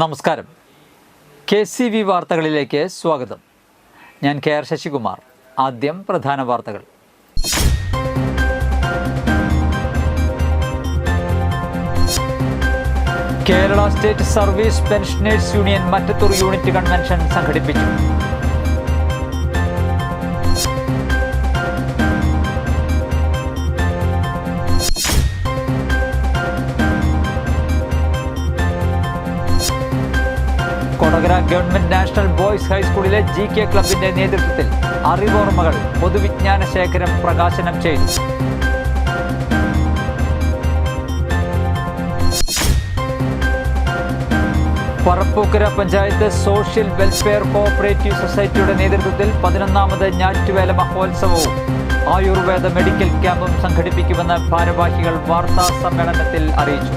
നമസ്കാരം. KCV വാർത്തകളിലേക്ക് സ്വാഗതം. ഞാൻ KR ശശികുമാർ. ആദ്യം പ്രധാന വാർത്തകൾ. Kerala state service pensioners union Mattathur unit convention സംഘടിപ്പിച്ചു. കൊടകര ഗവൺമെന്റ് നാഷണൽ ബോയ്സ് ഹൈസ്കൂളിലെ GK ക്ലബിന്റെ നേതൃത്വത്തിൽ അറിവോർമ്മകൾ പൊതുവിജ്ഞാന ശേഖരം പ്രകാശനം ചെയ്തു. Parappukkara panchayat social welfare cooperative സൊസൈറ്റിയുടെ നേതൃത്വത്തിൽ 11ാമത് ഞാറ്റുവേല മഹോത്സവവും ആയുർവേദ മെഡിക്കൽ ക്യാമ്പും സംഘടിപ്പിക്കുമെന്ന് ഭാരവാഹികൾ വാർത്താ സമ്മേളനത്തിൽ അറിയിച്ചു.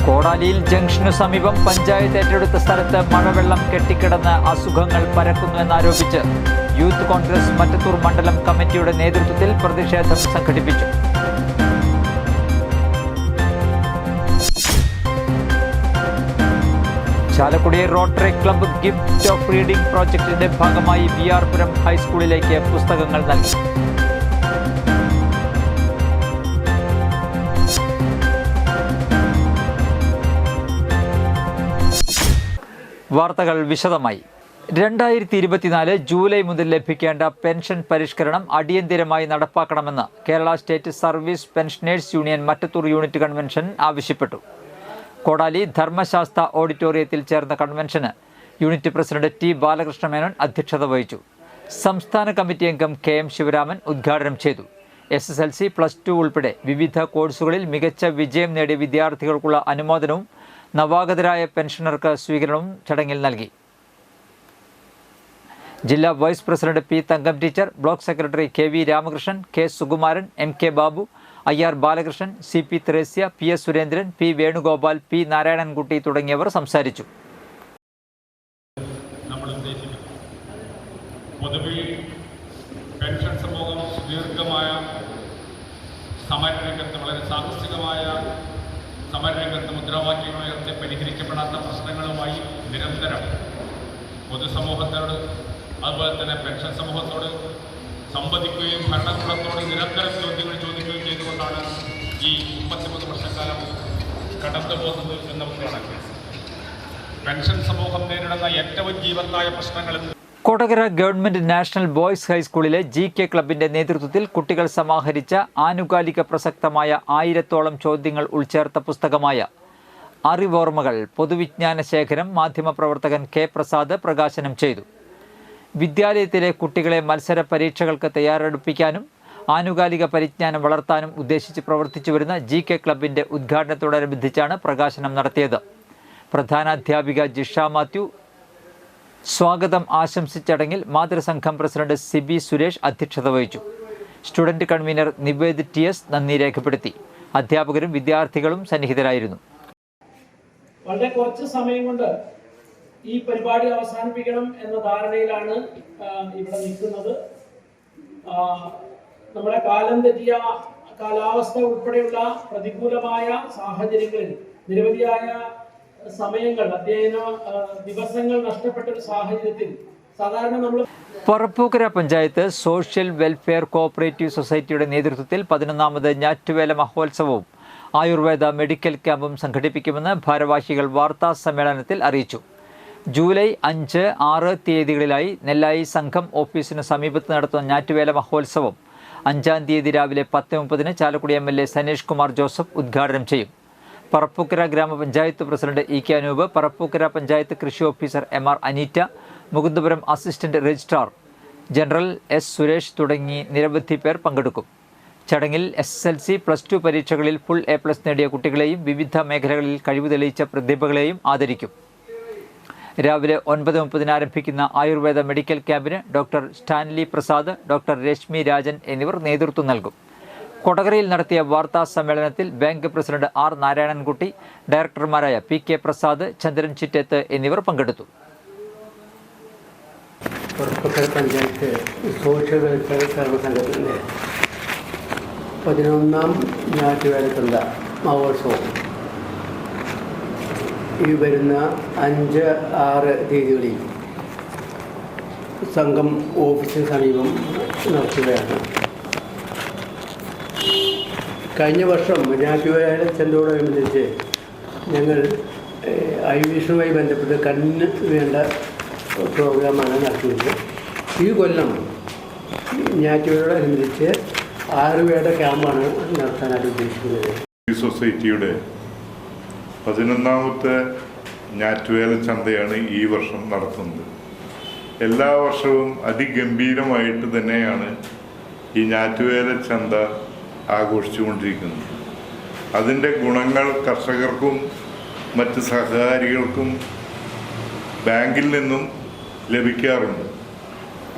കോടാലിയിൽ ജംഗ്ഷനു സമീപം പഞ്ചായത്ത് ഏറ്റെടുത്ത സ്ഥലത്ത് മഴവെള്ളം കെട്ടിക്കിടന്ന് അസുഖങ്ങൾ പരക്കുന്നുവെന്നാരോപിച്ച് യൂത്ത് കോൺഗ്രസ് മറ്റത്തൂർ മണ്ഡലം കമ്മിറ്റിയുടെ നേതൃത്വത്തിൽ പ്രതിഷേധം സംഘടിപ്പിച്ചു. Chalakudy rotary club gift of reading പ്രോജക്ടിന്റെ ഭാഗമായി VR പുരം ഹൈസ്കൂളിലേക്ക് പുസ്തകങ്ങൾ നൽകി. വാർത്തകൾ വിശദമായി. 2024 ജൂലൈ മുതൽ ലഭിക്കേണ്ട പെൻഷൻ പരിഷ്കരണം അടിയന്തിരമായി നടപ്പാക്കണമെന്ന് Kerala state service pensioners union Mattathur unit convention ആവശ്യപ്പെട്ടു. കോടാലി ധർമ്മശാസ്ത്ര ഓഡിറ്റോറിയത്തിൽ ചേർന്ന കൺവെൻഷന് unit president T. Balakrishna Menon അധ്യക്ഷത വഹിച്ചു. സംസ്ഥാന കമ്മിറ്റി അംഗം KM ശിവരാമൻ ഉദ്ഘാടനം ചെയ്തു. SSLC, +2 ഉൾപ്പെടെ വിവിധ കോഴ്സുകളിൽ മികച്ച വിജയം നേടിയ വിദ്യാർത്ഥികൾക്കുള്ള അനുമോദനവും നവാഗതരായ പെൻഷനർക്ക് സ്വീകരണവും ചടങ്ങിൽ നൽകി. ജില്ലാ vice president P. Thankam teacher, block secretary KV Ramakrishnan, K. Sukumaran, MK Babu, IR Balakrishnan, CP Thresia, PS Surendran, P. Venugopal, P. Narayanankutty തുടങ്ങിയവർ സംസാരിച്ചു. പെൻഷൻ സമൂഹം സുദീർഘമായ സമരരംഗത്ത് വളരെ സാഹസികമായ സമരരംഗത്ത് മുദ്രാവാക്യങ്ങളുയർത്തി പരിഹരിക്കപ്പെടാത്ത പ്രശ്നങ്ങളുമായി നിരന്തരം പൊതുസമൂഹത്തോട് അതുപോലെ തന്നെ പെൻഷൻ സമൂഹത്തോട് സംവദിക്കുകയും ഭരണകൂടത്തോട് നിരന്തരം ചോദ്യങ്ങൾ ചോദിക്കുകയും ചെയ്തുകൊണ്ടാണ് ഈ 33 വർഷക്കാലം കടന്നു പോകുന്നത് എന്ന് നമുക്ക് കണക്ക്. പെൻഷൻ സമൂഹം നേരിടുന്ന ഏറ്റവും ജീവത്തായ പ്രശ്നങ്ങളിൽ കൊടകര ഗവൺമെന്റ് നാഷണൽ ബോയ്സ് ഹൈസ്കൂളിലെ GK ക്ലബിന്റെ നേതൃത്വത്തിൽ കുട്ടികൾ സമാഹരിച്ച ആനുകാലിക പ്രസക്തമായ 1000ഓളം ചോദ്യങ്ങൾ ഉൾച്ചേർത്ത പുസ്തകമായ അറിവോർമ്മകൾ പൊതുവിജ്ഞാന ശേഖരം മാധ്യമപ്രവർത്തകൻ K. പ്രസാദ് പ്രകാശനം ചെയ്തു. വിദ്യാലയത്തിലെ കുട്ടികളെ മത്സര പരീക്ഷകൾക്ക് തയ്യാറെടുപ്പിക്കാനും ആനുകാലിക പരിജ്ഞാനം വളർത്താനും ഉദ്ദേശിച്ച് പ്രവർത്തിച്ചു വരുന്ന GK ക്ലബിന്റെ ഉദ്ഘാടനത്തോടനുബന്ധിച്ചാണ് പ്രകാശനം നടത്തിയത്. പ്രധാനാധ്യാപിക ജിഷ മാത്യു സ്വാഗതം ആശംസിച്ച ചടങ്ങിൽ മാതൃസംഘം പ്രസിഡന്റ് CB സുരേഷ് അധ്യക്ഷത വഹിച്ചു. സ്റ്റുഡന്റ് കൺവീനർ നിവേദ് TS നന്ദി രേഖപ്പെടുത്തി. അധ്യാപകരും വിദ്യാർത്ഥികളും സന്നിഹിതരായിരുന്നു. വളരെ കുറച്ച് സമയം കൊണ്ട് ഈ പരിപാടി അവസാനിപ്പിക്കണം എന്ന ധാരണയിലാണ് ഇവിടെ നിൽക്കുന്നത്. നമ്മുടെ കാലം തെറ്റിയ കാലാവസ്ഥ ഉൾപ്പെടെയുള്ള പ്രതികൂലമായ സാഹചര്യങ്ങളിൽ നിരവധിയായ സമയങ്ങൾ, അധ്യയന ദിവസങ്ങൾ നഷ്ടപ്പെട്ട ഒരു സാഹചര്യത്തിൽ സാധാരണ നമ്മൾ Parappukkara panchayat social welfare cooperative സൊസൈറ്റിയുടെ നേതൃത്വത്തിൽ 11ാമത് ഞാറ്റുവേല മഹോത്സവവും ആയുർവേദ മെഡിക്കൽ ക്യാമ്പും സംഘടിപ്പിക്കുമെന്ന് ഭാരവാഹികൾ വാർത്താ സമ്മേളനത്തിൽ അറിയിച്ചു. ജൂലൈ 5, 6 തീയതികളിലായി നെല്ലായി സംഘം ഓഫീസിന് സമീപത്ത് നടത്തുന്ന ഞാറ്റുവേല മഹോത്സവം 5-ാം തീയതി രാവിലെ 10:30 ചാലക്കുടി MLA സനീഷ് കുമാർ ജോസഫ് ഉദ്ഘാടനം ചെയ്യും. പറപ്പൂക്കര ഗ്രാമപഞ്ചായത്ത് പ്രസിഡന്റ് EK അനൂപ്, പറപ്പൂക്കര പഞ്ചായത്ത് കൃഷി officer MR Aneeta, Mukundapuram assistant registrar general S. Suresh തുടങ്ങി നിരവധി പേർ പങ്കെടുക്കും. ചടങ്ങിൽ SSLC, +2 പരീക്ഷകളിൽ ഫുൾ A+ നേടിയ കുട്ടികളെയും വിവിധ മേഖലകളിൽ കഴിവ് തെളിയിച്ച പ്രതിഭകളെയും ആദരിക്കും. രാവിലെ 9:30 ആരംഭിക്കുന്ന ആയുർവേദ മെഡിക്കൽ ക്യാമ്പിന് doctor Stanley Prasad, doctor Reshmi Rajan എന്നിവർ നേതൃത്വം നൽകും. കൊടകരയിൽ നടത്തിയ വാർത്താ സമ്മേളനത്തിൽ ബാങ്ക് പ്രസിഡന്റ് R. നാരായണൻകുട്ടി, ഡയറക്ടർമാരായ PK പ്രസാദ്, ചന്ദ്രൻ ചിറ്റേത്ത് എന്നിവർ പങ്കെടുത്തു. പറപ്പൂക്കര പഞ്ചായത്ത് സോഷ്യൽ വെൽഫെയർ കർമ്മസംഘത്തിൻ്റെ 11ാം ഞാറ്റുവേലച്ചന്ത മഹോത്സവം ഈ വരുന്ന 5-6 തീയതികളിൽ സംഘം ഓഫീസിന് സമീപം നടത്തുകയാണ്. കഴിഞ്ഞ വർഷം ഞാറ്റുവേലച്ചന്തയോടനുബന്ധിച്ച് ഞങ്ങൾ ഐ വിഷനുമായി ബന്ധപ്പെട്ട് കണ്ണിന് വേണ്ട പ്രോഗ്രാമാണ് നടത്തിയത്. ഈ കൊല്ലം ഞാറ്റുവേലയോടനുബന്ധിച്ച് 6 പേരുടെ ക്യാമ്പാണ് നടത്താനായിട്ട് ഉദ്ദേശിക്കുന്നത്. ഈ സൊസൈറ്റിയുടെ 11ാമത്തെ ഞാറ്റുവേല ചന്തയാണ് ഈ വർഷം നടത്തുന്നത്. എല്ലാ വർഷവും അതിഗംഭീരമായിട്ട് തന്നെയാണ് ഈ ഞാറ്റുവേല ചന്ത ആഘോഷിച്ചുകൊണ്ടിരിക്കുന്നത്. അതിൻ്റെ ഗുണങ്ങൾ കർഷകർക്കും മറ്റ് സഹകാരികൾക്കും ബാങ്കിൽ നിന്നും ലഭിക്കാറുണ്ട്.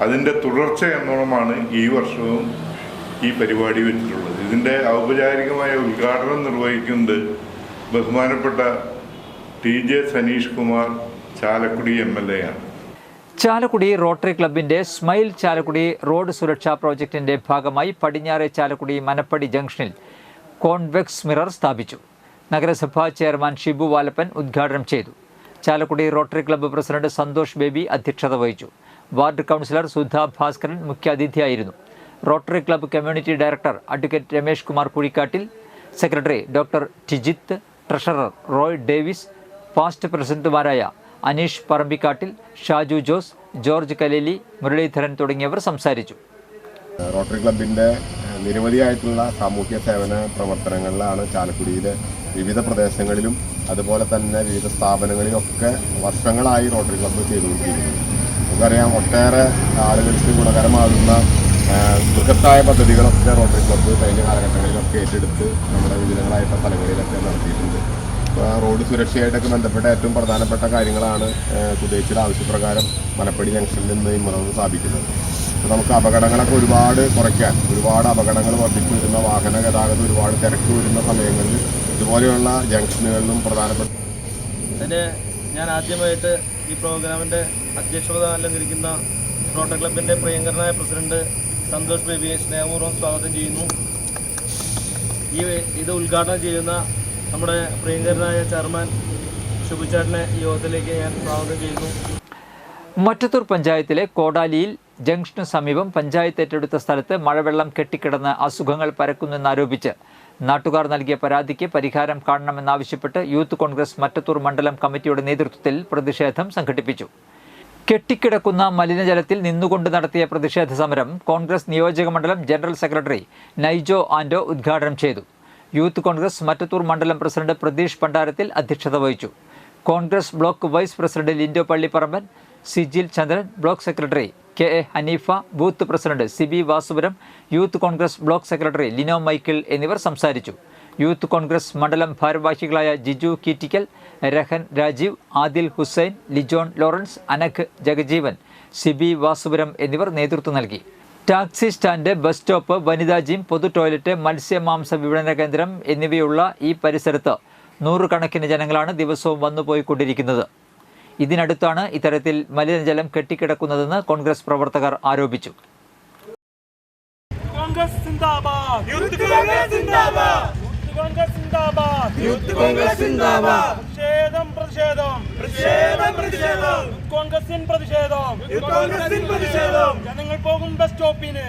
അതിൻ്റെ തുടർച്ച എന്നോണമാണ് ഈ വർഷവും ഈ പരിപാടി വെച്ചിട്ടുള്ളത്. ഇതിൻ്റെ ഔപചാരികമായ ഉദ്ഘാടനം നിർവഹിക്കുന്നത് ബഹുമാനപ്പെട്ട TJ സനീഷ് കുമാർ ചാലക്കുടി MLA ആണ്. ചാലക്കുടി റോട്ടറി ക്ലബിന്റെ സ്മൈൽ ചാലക്കുടി റോഡ് സുരക്ഷാ പ്രോജക്ടിന്റെ ഭാഗമായി പടിഞ്ഞാറെ ചാലക്കുടി മനപ്പടി ജംഗ്ഷനിൽ കോൺവെക്സ് മിറർ സ്ഥാപിച്ചു. നഗരസഭാ ചെയർമാൻ ഷിബു വാലപ്പൻ ഉദ്ഘാടനം ചെയ്തു. Chalakudy rotary club president Santhosh Baby അധ്യക്ഷത വഹിച്ചു. വാർഡ് കൗൺസിലർ സുധാ ഭാസ്കരൻ മുഖ്യാതിഥിയായിരുന്നു. Rotary club community director advocate Ramesh Kumar Kuzhikkattil, secretary doctor Tijith, treasurer Roy Davis, past പ്രസിഡന്റുമാരായ അനീഷ് പറമ്പിക്കാട്ടിൽ, ഷാജു ജോസ്, ജോർജ് കലേലി, മുരളീധരൻ തുടങ്ങിയവർ സംസാരിച്ചു. റോട്ടറി ക്ലബിൻ്റെ നിരവധിയായിട്ടുള്ള സാമൂഹ്യ സേവന പ്രവർത്തനങ്ങളിലാണ് ചാലക്കുടിയിലെ വിവിധ പ്രദേശങ്ങളിലും അതുപോലെ തന്നെ വിവിധ സ്ഥാപനങ്ങളിലൊക്കെ വർഷങ്ങളായി റോട്ടറി ക്ലബ്ബ് ചെയ്തുകൊണ്ടിരിക്കുന്നത്. നമുക്കറിയാം, ഒട്ടേറെ ആളുകൾക്ക് ഗുണകരമാകുന്ന ബൃഹത്തായ പദ്ധതികളൊക്കെ റോട്ടറി ക്ലബ്ബ് കഴിഞ്ഞ കാലഘട്ടങ്ങളിലൊക്കെ ഏറ്റെടുത്ത് നമ്മുടെ വിവിധങ്ങളായിട്ടുള്ള സ്ഥലങ്ങളിലൊക്കെ നടത്തിയിട്ടുണ്ട്. റോഡ് സുരക്ഷയായിട്ടൊക്കെ ബന്ധപ്പെട്ട ഏറ്റവും പ്രധാനപ്പെട്ട കാര്യങ്ങളാണ് കുതേച്ചിയുടെ ആവശ്യപ്രകാരം മനപ്പടി ജംഗ്ഷനിൽ നിന്ന് ഇമ്മറന്ന് സ്ഥാപിക്കുന്നത്. അപ്പോൾ നമുക്ക് അപകടങ്ങളൊക്കെ ഒരുപാട് കുറയ്ക്കാൻ, ഒരുപാട് അപകടങ്ങൾ വർദ്ധിച്ചു വരുന്ന വാഹന ഗതാഗതം ഒരുപാട് തിരക്ക് വരുന്ന സമയങ്ങളിൽ ഇതുപോലെയുള്ള ജംഗ്ഷനുകളിലും പ്രധാനപ്പെട്ട ഞാൻ ആദ്യമായിട്ട് ഈ പ്രോഗ്രാമിൻ്റെ അധ്യക്ഷത അലങ്കരിക്കുന്ന റോട്ടറി ക്ലബിൻ്റെ പ്രിയങ്കരനായ പ്രസിഡന്റ് സന്തോഷ് ബേബിയെ സ്നേഹപൂർവ്വം സ്വാഗതം ചെയ്യുന്നു. ഇത് ഉദ്ഘാടനം ചെയ്യുന്ന നമ്മുടെ പ്രിയങ്കരനായ ചെയർമാൻ ഷുബുചേട്ടനെ ഈ യോഗത്തിലേക്ക് ഞാൻ സ്വാഗതം ചെയ്യുന്നു. മറ്റത്തൂർ പഞ്ചായത്തിലെ കോടാലിയിൽ ജംഗ്ഷനു സമീപം പഞ്ചായത്ത് ഏറ്റെടുത്ത സ്ഥലത്ത് മഴവെള്ളം കെട്ടിക്കിടന്ന് അസുഖങ്ങൾ പരക്കുന്നെന്നാരോപിച്ച് നാട്ടുകാർ നൽകിയ പരാതിക്ക് പരിഹാരം കാണണമെന്നാവശ്യപ്പെട്ട് യൂത്ത് കോൺഗ്രസ് മറ്റത്തൂർ മണ്ഡലം കമ്മിറ്റിയുടെ നേതൃത്വത്തിൽ പ്രതിഷേധം സംഘടിപ്പിച്ചു. കെട്ടിക്കിടക്കുന്ന മലിനജലത്തിൽ നിന്നുകൊണ്ട് നടത്തിയ പ്രതിഷേധ സമരം കോൺഗ്രസ് നിയോജക മണ്ഡലം ജനറൽ സെക്രട്ടറി നൈജോ ആൻഡോ ഉദ്ഘാടനം ചെയ്തു. യൂത്ത് കോൺഗ്രസ് മറ്റത്തൂർ മണ്ഡലം പ്രസിഡന്റ് പ്രതീഷ് പണ്ടാരത്തിൽ അധ്യക്ഷത വഹിച്ചു. Congress block vice president Lindo Pallipparamban, Sijil Chandran, block secretary KA Haneefa, booth president Sibi Vasupuram, youth Congress block secretary Lino Michael എന്നിവർ സംസാരിച്ചു. യൂത്ത് കോൺഗ്രസ് മണ്ഡലം ഭാരവാഹികളായ ജിജു കീറ്റിക്കൽ, രഹൻ രാജീവ്, ആദിൽ ഹുസൈൻ, ലിജോൺ ലോറൻസ്, അനഖ് ജഗജീവൻ, സിബി വാസുപുരം എന്നിവർ നേതൃത്വം നൽകി. ടാക്സി സ്റ്റാൻഡ്, ബസ് സ്റ്റോപ്പ്, വനിതാ ജിം, പൊതു ടോയ്ലറ്റ്, മത്സ്യമാംസ വിപണന കേന്ദ്രം എന്നിവയുള്ള ഈ പരിസരത്ത് 100 കണക്കിന് ജനങ്ങളാണ് ദിവസവും വന്നുപോയിക്കൊണ്ടിരിക്കുന്നത്. ഇതിനടുത്താണ് ഇത്തരത്തിൽ മലിനജലം കെട്ടിക്കിടക്കുന്നതെന്ന് കോൺഗ്രസ് പ്രവർത്തകർ ആരോപിച്ചു. കോൺഗ്രസ് സിന്ദാബാദ്, യൂത്ത് കോൺഗ്രസ് സിന്ദാബാദ്, കോൺഗ്രസ് സിന്ദാബാദ്, യൂത്ത് കോൺഗ്രസ് സിന്ദാബാദ്. പ്രതിഷേധം കോൺഗ്രസിൻ പ്രതിഷേധം, ജനങ്ങൾ പോകും ബസ് സ്റ്റോപ്പിന്,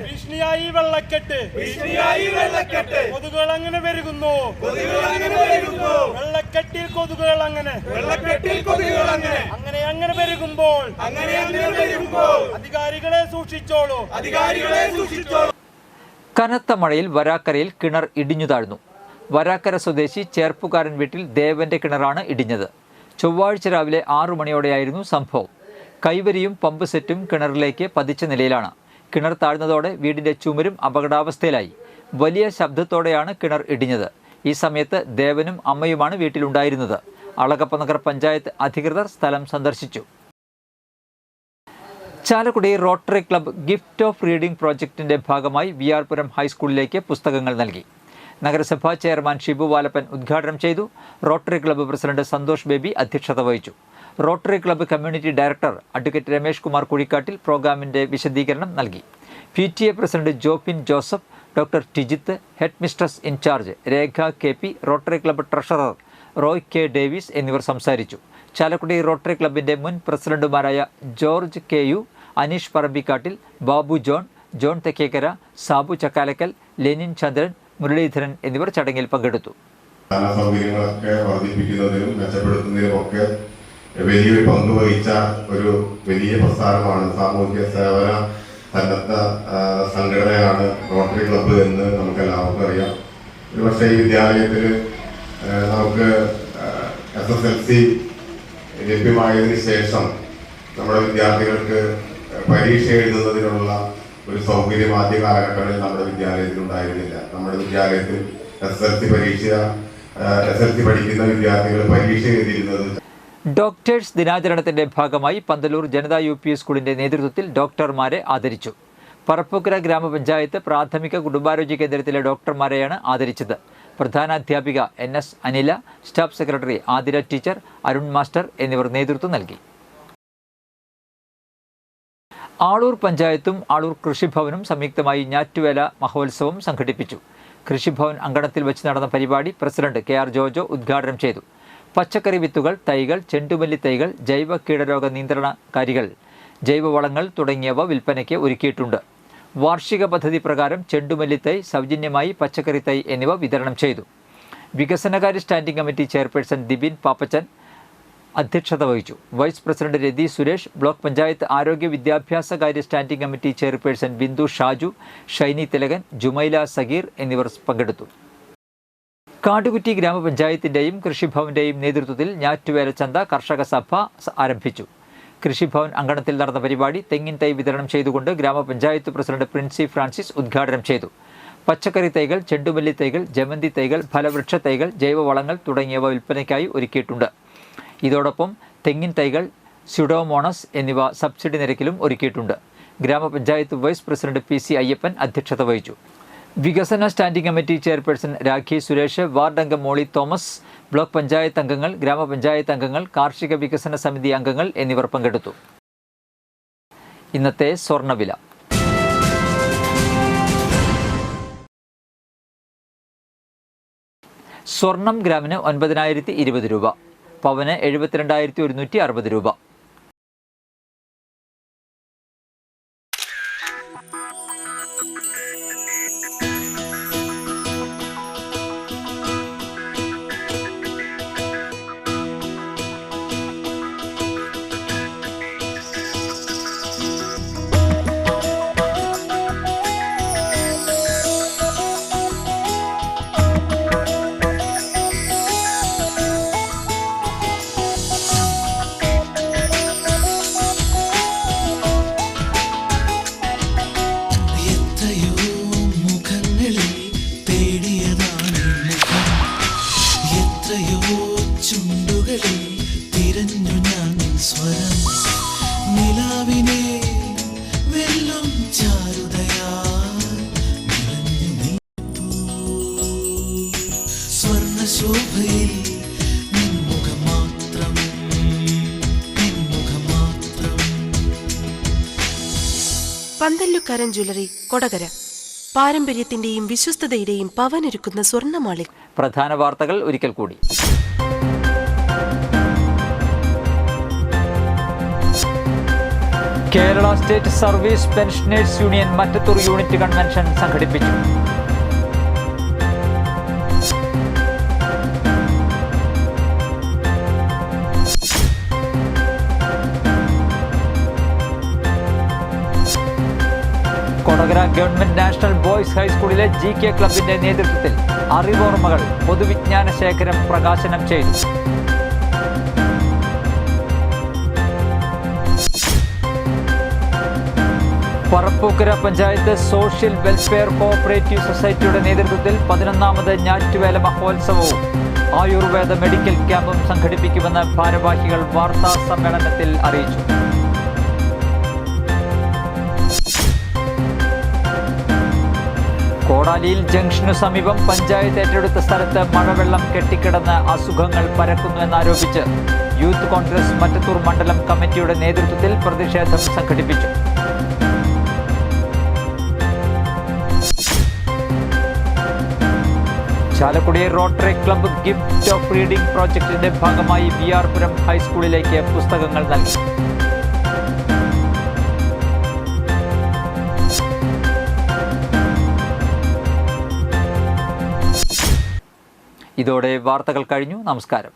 ഭീഷണിയായി വെള്ളക്കെട്ട്, കൊതുകുകൾ അങ്ങനെ പെരുകുന്നു, വെള്ളക്കെട്ടിൽ കൊതുകുകൾ അങ്ങനെ പെരുകുമ്പോൾ അധികാരികളെ സൂക്ഷിച്ചോളൂ. കനത്ത മഴയിൽ വരാക്കരയിൽ കിണർ ഇടിഞ്ഞു താഴ്ന്നു. വരാക്കര സ്വദേശി ചേർപ്പുകാരൻ വീട്ടിൽ ദേവന്റെ കിണറാണ് ഇടിഞ്ഞത്. ചൊവ്വാഴ്ച രാവിലെ 6 മണിയോടെയായിരുന്നു സംഭവം. കൈവരിയും പമ്പ് സെറ്റും കിണറിലേക്ക് പതിച്ച നിലയിലാണ്. കിണർ താഴ്ന്നതോടെ വീടിന്റെ ചുമരും അപകടാവസ്ഥയിലായി. വലിയ ശബ്ദത്തോടെയാണ് കിണർ ഇടിഞ്ഞത്. ഈ സമയത്ത് ദേവനും അമ്മയുമാണ് വീട്ടിലുണ്ടായിരുന്നത്. അളഗപ്പനഗർ പഞ്ചായത്ത് അധികൃതർ സ്ഥലം സന്ദർശിച്ചു. Chalakudy rotary club gift of reading പ്രോജക്റ്റിന്റെ ഭാഗമായി വിആർപുരം ഹൈസ്കൂളിലേക്ക് പുസ്തകങ്ങൾ നൽകി. നഗരസഭാ ചെയർമാൻ ഷിബു വാലപ്പൻ ഉദ്ഘാടനം ചെയ്തു. Rotary club president Santhosh Baby അധ്യക്ഷത വഹിച്ചു. Rotary club community director advocate Ramesh Kumar Kuzhikkattil പ്രോഗ്രാമിന്റെ വിശദീകരണം നൽകി. PTA president Jofin Joseph, doctor Tijith, headmistress in charge Rekha KP, rotary club treasurer Roy K. Davis എന്നിവർ സംസാരിച്ചു. ചാലക്കുടി റോട്ടറി ക്ലബിൻ്റെ മുൻ പ്രസിഡന്റുമാരായ George KU, Aneesh Parambikkattil, Babu John Thekkekkara, Sabu Chakkalakkal, Lenin Chandran, Muraleedharan എന്നിവർ ചടങ്ങിൽ പങ്കെടുത്തു. സൗകര്യങ്ങളൊക്കെ വർദ്ധിപ്പിക്കുന്നതിനും മെച്ചപ്പെടുത്തുന്നതിനുമൊക്കെ വലിയൊരു പങ്ക് വഹിച്ച ഒരു വലിയ പ്രസ്ഥാനമാണ്, സാമൂഹ്യ സേവന സന്നദ്ധ സംഘടനയാണ് റോട്ടറി ക്ലബ്ബ് എന്ന് നമുക്ക് എല്ലാവർക്കും അറിയാം. ഒരുപക്ഷെ ഈ വിദ്യാലയത്തിൽ നമുക്ക് SSLC ലഭ്യമായതിനു ശേഷം നമ്മുടെ വിദ്യാർത്ഥികൾക്ക് പരീക്ഷ എഴുതുന്നതിനുള്ള ഒരു സൗകര്യം ആദ്യ കാലഘട്ടങ്ങളിൽ നമ്മുടെ വിദ്യാലയത്തിൽ ഉണ്ടായിരുന്നില്ല. നമ്മുടെ വിദ്യാലയത്തിൽ SSLC പഠിക്കുന്ന വിദ്യാർത്ഥികൾ പരീക്ഷ എഴുതിയിരുന്നത്. ഡോക്ടേഴ്സ് ദിനാചരണത്തിന്റെ ഭാഗമായി പന്തലൂർ ജനതാ UP സ്കൂളിന്റെ നേതൃത്വത്തിൽ ഡോക്ടർമാരെ ആദരിച്ചു. പറപ്പൂക്കര ഗ്രാമപഞ്ചായത്ത് പ്രാഥമിക കുടുംബാരോഗ്യ കേന്ദ്രത്തിലെ ഡോക്ടർമാരെയാണ് ആദരിച്ചത്. പ്രധാനാധ്യാപിക NS Anila, staff secretary Athira teacher, Arun master എന്നിവർ നേതൃത്വം നൽകി. ആളൂർ പഞ്ചായത്തും ആളൂർ കൃഷിഭവനും സംയുക്തമായി ഞാറ്റുവേല മഹോത്സവം സംഘടിപ്പിച്ചു. കൃഷിഭവൻ അങ്കണത്തിൽ വെച്ച് നടന്ന പരിപാടി പ്രസിഡന്റ് KR ജോജോ ഉദ്ഘാടനം ചെയ്തു. പച്ചക്കറി വിത്തുകൾ, തൈകൾ, ചെണ്ടുമല്ലി തൈകൾ, ജൈവ കീടരോഗ നിയന്ത്രണകാരികൾ, ജൈവവളങ്ങൾ തുടങ്ങിയവ വിൽപ്പനയ്ക്ക് ഒരുക്കിയിട്ടുണ്ട്. വാർഷിക പദ്ധതി പ്രകാരം ചെണ്ടുമല്ലി തൈ, സൗജന്യമായി പച്ചക്കറി തൈ എന്നിവ വിതരണം ചെയ്തു. വികസനകാര്യ standing committee chairperson Dibin Pappachan അധ്യക്ഷത വഹിച്ചു. Vice president Rathi Suresh, block panchayat ആരോഗ്യ വിദ്യാഭ്യാസ കാര്യ standing committee chairperson Bindu Shaju, Shiny Thilakan, Jumaila Sageer എന്നിവർ പങ്കെടുത്തു. കാട്ടുകുറ്റി ഗ്രാമപഞ്ചായത്തിൻ്റെയും കൃഷിഭവൻ്റെയും നേതൃത്വത്തിൽ ഞാറ്റുവേല ചന്ത കർഷക സഭ ആരംഭിച്ചു. കൃഷിഭവൻ അങ്കണത്തിൽ നടന്ന പരിപാടി തെങ്ങിൻ തൈ വിതരണം ചെയ്തുകൊണ്ട് ഗ്രാമപഞ്ചായത്ത് പ്രസിഡന്റ് പ്രിൻസി ഫ്രാൻസിസ് ഉദ്ഘാടനം ചെയ്തു. പച്ചക്കറി തൈകൾ, ചെണ്ടുമല്ലി തൈകൾ, ജമന്തി തൈകൾ, ഫലവൃക്ഷ തൈകൾ, ജൈവവളങ്ങൾ തുടങ്ങിയവ വിൽപ്പനയ്ക്കായി ഒരുക്കിയിട്ടുണ്ട്. ഇതോടൊപ്പം തെങ്ങിൻ തൈകൾ, സ്യൂഡോമോണസ് എന്നിവ സബ്സിഡി നിരക്കിലും ഒരുക്കിയിട്ടുണ്ട്. ഗ്രാമപഞ്ചായത്ത് വൈസ് പ്രസിഡന്റ് PC അയ്യപ്പൻ അധ്യക്ഷത വഹിച്ചു. വികസന standing committee chairperson Rakhi Suresh, ward അംഗം മോളി തോമസ്, ബ്ലോക്ക് പഞ്ചായത്ത് അംഗങ്ങൾ, ഗ്രാമപഞ്ചായത്ത് അംഗങ്ങൾ, കാർഷിക വികസന സമിതി അംഗങ്ങൾ എന്നിവർ പങ്കെടുത്തു. ഇന്നത്തെ സ്വർണ്ണവില. സ്വർണം ഗ്രാമിന് 9,020 രൂപ, പവന് 72,160 രൂപ. പന്തല്ലുക്കാരൻ ജ്വല്ലറി, കൊടകര. പാരമ്പര്യത്തിന്റെയും വിശ്വസ്തതയുടെയും പവനൊരുക്കുന്ന സ്വർണ്ണമാളിക. പ്രധാന വാർത്തകൾ ഒരിക്കൽ കൂടി. Kerala state service pensioners union Mattathur unit convention സംഘടിപ്പിച്ചു. കൊടകര ഗവൺമെന്റ് നാഷണൽ ബോയ്സ് ഹൈസ്കൂളിലെ GK ക്ലബിന്റെ നേതൃത്വത്തിൽ അറിവോർമ്മകൾ പൊതുവിജ്ഞാന ശേഖരം പ്രകാശനം ചെയ്തു. Parappukkara panchayat social welfare cooperative സൊസൈറ്റിയുടെ നേതൃത്വത്തിൽ 11ാമത് ഞാറ്റുവേല മഹോത്സവവും ആയുർവേദ മെഡിക്കൽ ക്യാമ്പും സംഘടിപ്പിക്കുമെന്ന് ഭാരവാഹികൾ വാർത്താ സമ്മേളനത്തിൽ അറിയിച്ചു. കോടാലിയിൽ ജംഗ്ഷനു സമീപം പഞ്ചായത്ത് ഏറ്റെടുത്ത സ്ഥലത്ത് മഴവെള്ളം കെട്ടിക്കിടന്ന് അസുഖങ്ങൾ പരക്കുന്നുവെന്നാരോപിച്ച് യൂത്ത് കോൺഗ്രസ് മറ്റത്തൂർ മണ്ഡലം കമ്മിറ്റിയുടെ നേതൃത്വത്തിൽ പ്രതിഷേധം സംഘടിപ്പിച്ചു. Chalakudy rotary club gift of reading പ്രോജക്റ്റിന്റെ ഭാഗമായി BR പുരം ഹൈസ്കൂളിലേക്ക് പുസ്തകങ്ങൾ നൽകി. ഇതോടെ വാർത്തകൾ കഴിഞ്ഞു. നമസ്കാരം.